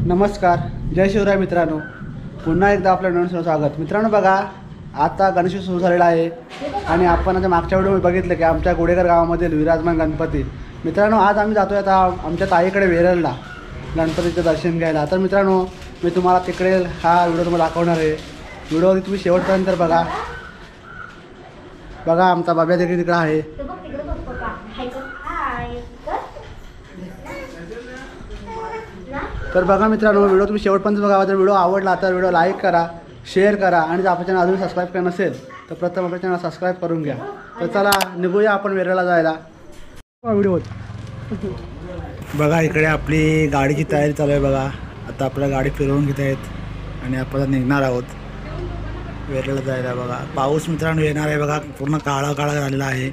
नमस्कार, जय शिवराय मित्रांनो. पुन्हा एकदा आपल्या नवीन स्वागत. मित्रांनो बघा, आता गणेशोत्सव सुरू झालेला आहे आणि आपण आता मागच्या व्हिडिओमध्ये बघितलं की आमच्या गोडेकर गावामधील विराजमान गणपती. मित्रांनो आज आम्ही जातोय आता आमच्या ताईकडे वेरळला गणपतीचं दर्शन घ्यायला. तर मित्रांनो मी तुम्हाला तिकडे हा व्हिडिओ तुम्हाला दाखवणार आहे. व्हिडिओ तुम्ही शेवटपर्यंत बघा. बघा आमचा बाब्या देखील तिकडे आहे. तर बघा मित्रांनो व्हिडिओ तुम्ही शेवटपर्यंत बघा. जर व्हिडिओ आवडला तर व्हिडिओ लाईक करा, शेअर करा आणि जर आपल्या चॅनल अजून सबस्क्राईब केलं नसेल तर प्रथम आपल्या चॅनल सबस्क्राईब करून घ्या. तर चला निघूया आपण वेरळला जायला. व्हिडिओ बघा इकडे आपली गाडीची तयारी चालू आहे. बघा आता आपल्याला गाडी फिरवून घेत आहेत आणि आपण निघणार आहोत वेरळला जायला. बघा पाऊस मित्रांनो येणार आहे. बघा पूर्ण काळा काळा झालेला आहे.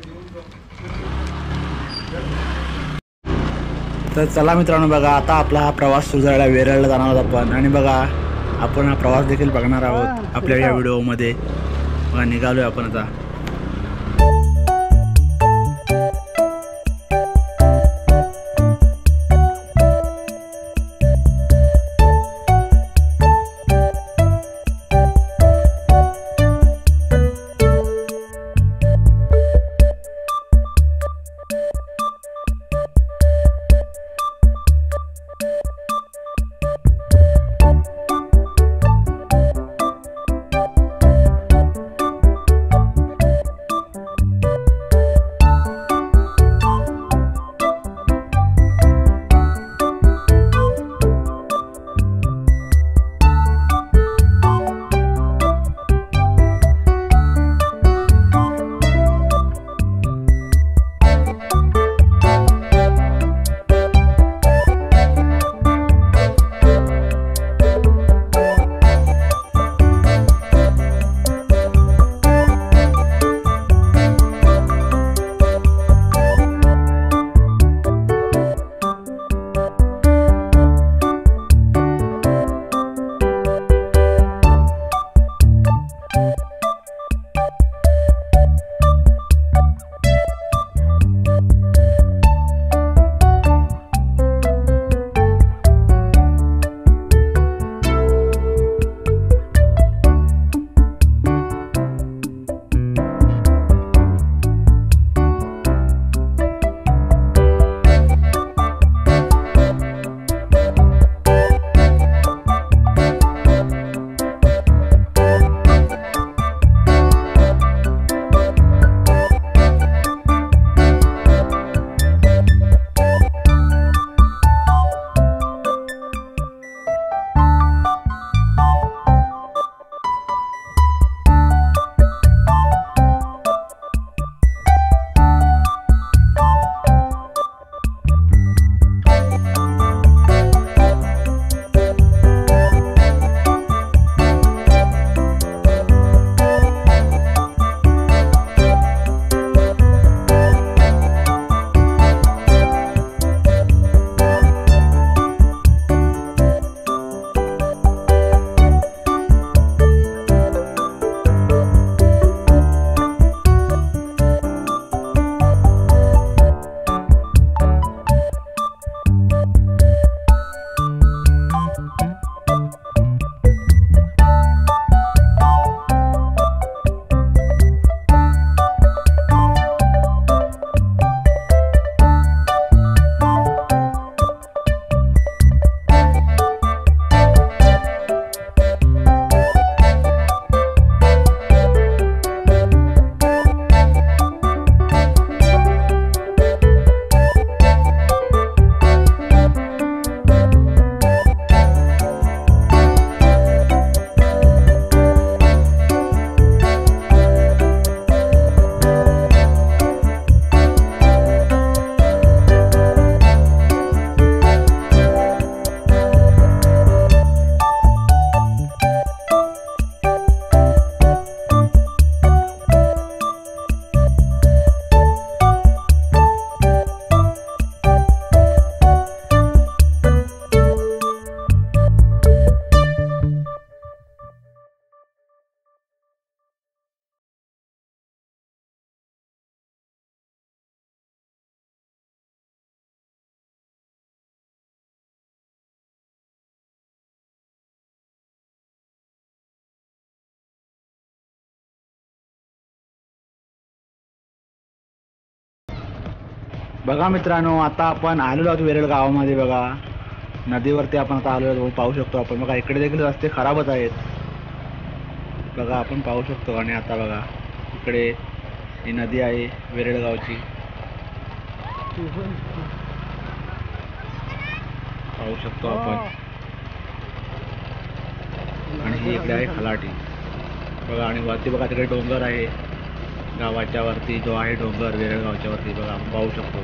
तर चला मित्रांनो बघा आता आपला हा प्रवास सुरू झाला. वेरळला जाणार आहोत आपण आणि बघा आपण हा प्रवास देखील बघणार आहोत आपल्या या व्हिडिओमध्ये. बघा निघालो आहे आपण आता. बघा मित्रांनो, आता आपण आलेलो आहोत वेरळ गावामध्ये. बघा नदीवरती आपण आता आलेलो आहोत, पाहू शकतो आपण. बघा इकडे देखील रस्ते खराबच आहेत. बघा आपण पाहू शकतो. आणि आता बघा इकडे ही नदी आहे वेरळ गावची, पाहू शकतो आपण. आणि ही इकडे आहे खलाटी. बघा आणि वरती बघा तिकडे डोंगर आहे, गावाच्या वरती जो आहे डोंगर वेरळ गावच्या वरती. बघा आपण पाहू शकतो.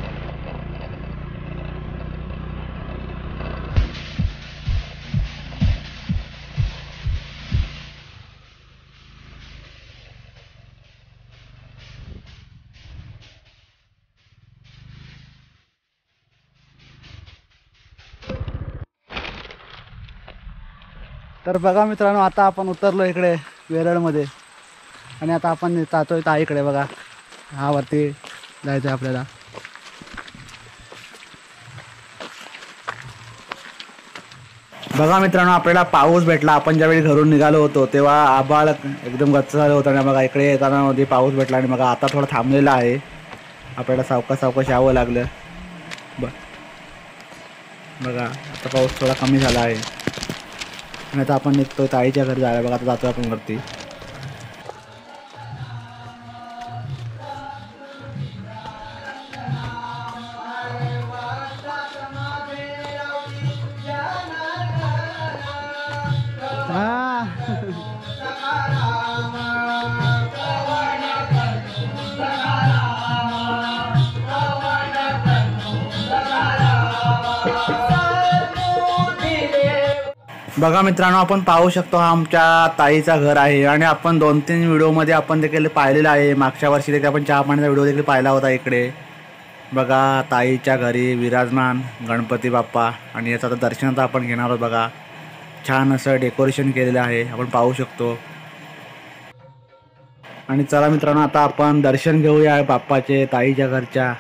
तर बघा मित्रांनो, आता आपण उतरलो इकडे वेरळमध्ये. आणि आता आपण जातोय ताईकडे. बघा हा वरती जायचं आहे आपल्याला. बघा मित्रांनो, आपल्याला पाऊस भेटला. आपण ज्यावेळी घरून निघालो होतो तेव्हा आभाळ एकदम गच्च झालं होतं. आणि बघा इकडे येताना मध्ये पाऊस भेटला. आणि बघा आता थोडा थांबलेला आहे. आपल्याला सावकाश सावकाश यावं लागलं. बघा आता पाऊस थोडा कमी झाला आहे. आणि आता आपण निघतोय ताईच्या घरी जायला. बघा आता जातोय आपण वरती. बघा मित्रांनो, आपण पाहू शकतो हा आमच्या ताईचा घर आहे. आणि आपण 2-3 व्हिडिओमध्ये आपण देखील पाहिलेलं आहे. मागच्या वर्षी देखील आपण चहा पाण्याचा व्हिडिओ देखील पाहिला होता इकडे. बघा ताईच्या घरी विराजमान गणपती बाप्पा. आणि याचं आता दर्शन आता आपण घेणार आहोत. बघा छान असं डेकोरेशन केलेलं आहे, आपण पाहू शकतो. आणि चला मित्रांनो, आता आपण दर्शन घेऊया बाप्पाचे ताईच्या घरच्या.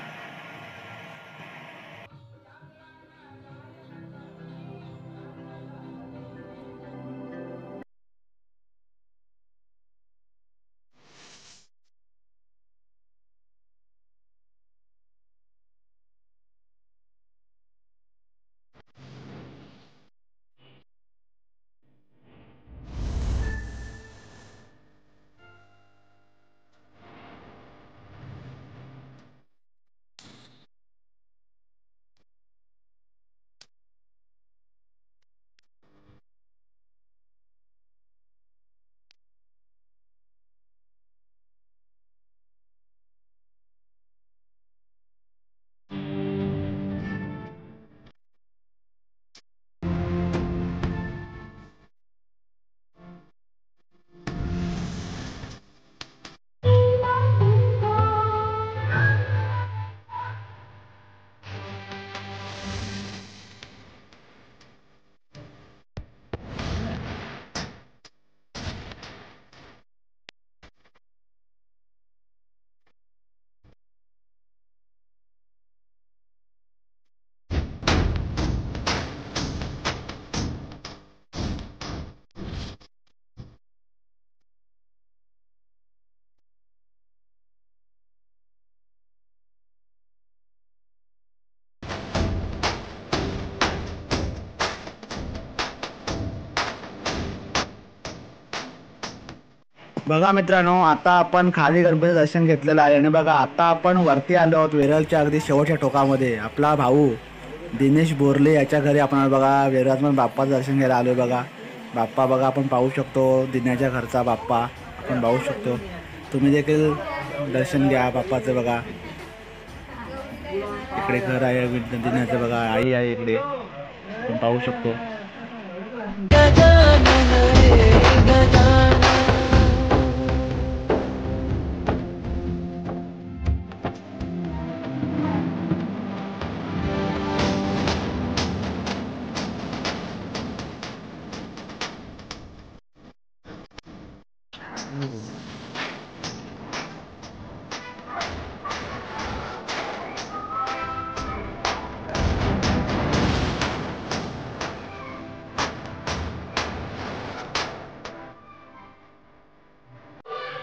बघा मित्रांनो, आता आपण खाली गणपती दर्शन घेतलेलं आहे. आणि बघा आता आपण वरती आलो आहोत वेरळच्या अगदी शेवटच्या टोकामध्ये. आपला भाऊ दिनेश बोरले याच्या घरी आपण बघा विराजमान बाप्पाचं दर्शन घ्यायला आलो. बघा बाप्पा बघा आपण पाहू शकतो, दिन्याच्या घरचा बाप्पा आपण पाहू शकतो. तुम्ही देखील दर्शन घ्या बाप्पाचं. बघा इकडे घर आहे दिन्याचं. बघा आई आहे इकडे, आपण पाहू शकतो.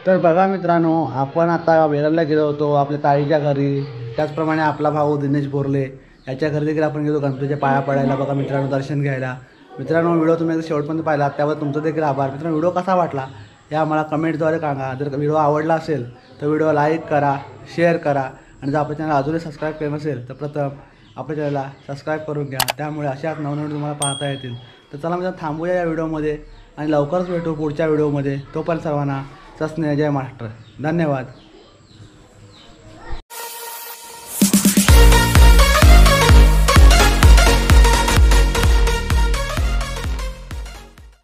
तर बघा मित्रांनो, आपण आता वेरळला गेलो होतो आपल्या ताईच्या घरी. त्याचप्रमाणे आपला भाऊ दिनेश बोरले याच्या घरी देखील आपण गेलो गणपतीच्या पाया पडायला बघा मित्रांनो, दर्शन घ्यायला. मित्रांनो व्हिडिओ तुम्ही एकदा शेवटपर्यंत पाहिला त्याबद्दल तुमचं देखील आभार. मित्रांनो व्हिडिओ कसा वाटला हे आम्हाला कमेंटद्वारे सांगा. जर व्हिडिओ आवडला असेल तर व्हिडिओ लाईक करा, शेअर करा आणि जर आपल्या चॅनल अजूनही सबस्क्राईब केलं नसेल तर प्रथम आपल्या चॅनलला सबस्क्राईब करून घ्या. त्यामुळे अशाच नवनवीन तुम्हाला पाहता येतील. तर चला मित्रांनो थांबूया या व्हिडिओमध्ये आणि लवकरच भेटू पुढच्या व्हिडिओमध्ये. तोपर्यंत सर्वांना सस्ने जय महाराष्ट्र. धन्यवाद.